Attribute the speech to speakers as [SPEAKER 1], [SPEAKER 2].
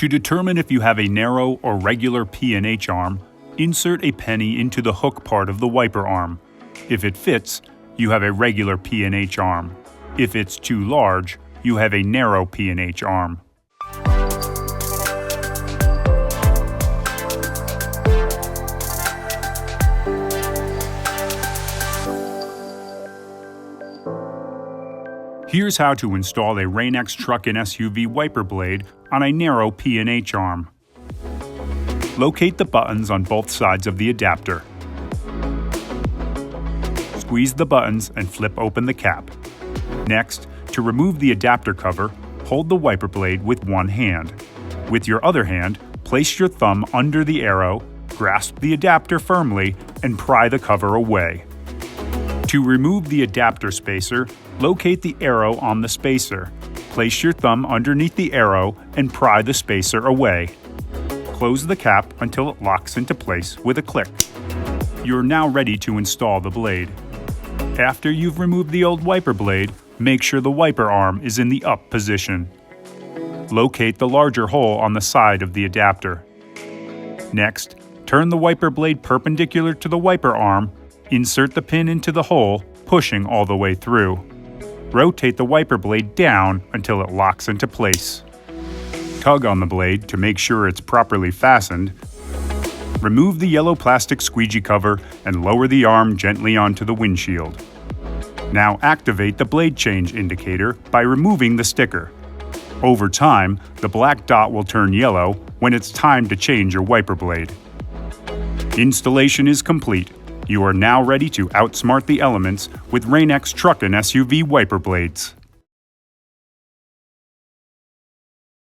[SPEAKER 1] To determine if you have a narrow or regular P&H arm, insert a penny into the hook part of the wiper arm. If it fits, you have a regular P&H arm. If it's too large, you have a narrow P&H arm. Here's how to install a Rain-X truck and SUV wiper blade on a narrow P&H arm. Locate the buttons on both sides of the adapter. Squeeze the buttons and flip open the cap. Next, to remove the adapter cover, hold the wiper blade with one hand. With your other hand, place your thumb under the arrow, grasp the adapter firmly, and pry the cover away. To remove the adapter spacer, locate the arrow on the spacer. Place your thumb underneath the arrow and pry the spacer away. Close the cap until it locks into place with a click. You're now ready to install the blade. After you've removed the old wiper blade, make sure the wiper arm is in the up position. Locate the larger hole on the side of the adapter. Next, turn the wiper blade perpendicular to the wiper arm. Insert the pin into the hole, pushing all the way through. Rotate the wiper blade down until it locks into place. Tug on the blade to make sure it's properly fastened. Remove the yellow plastic squeegee cover and lower the arm gently onto the windshield. Now activate the blade change indicator by removing the sticker. Over time, the black dot will turn yellow when it's time to change your wiper blade. Installation is complete. You are now ready to outsmart the elements with Rain-X truck and SUV wiper blades.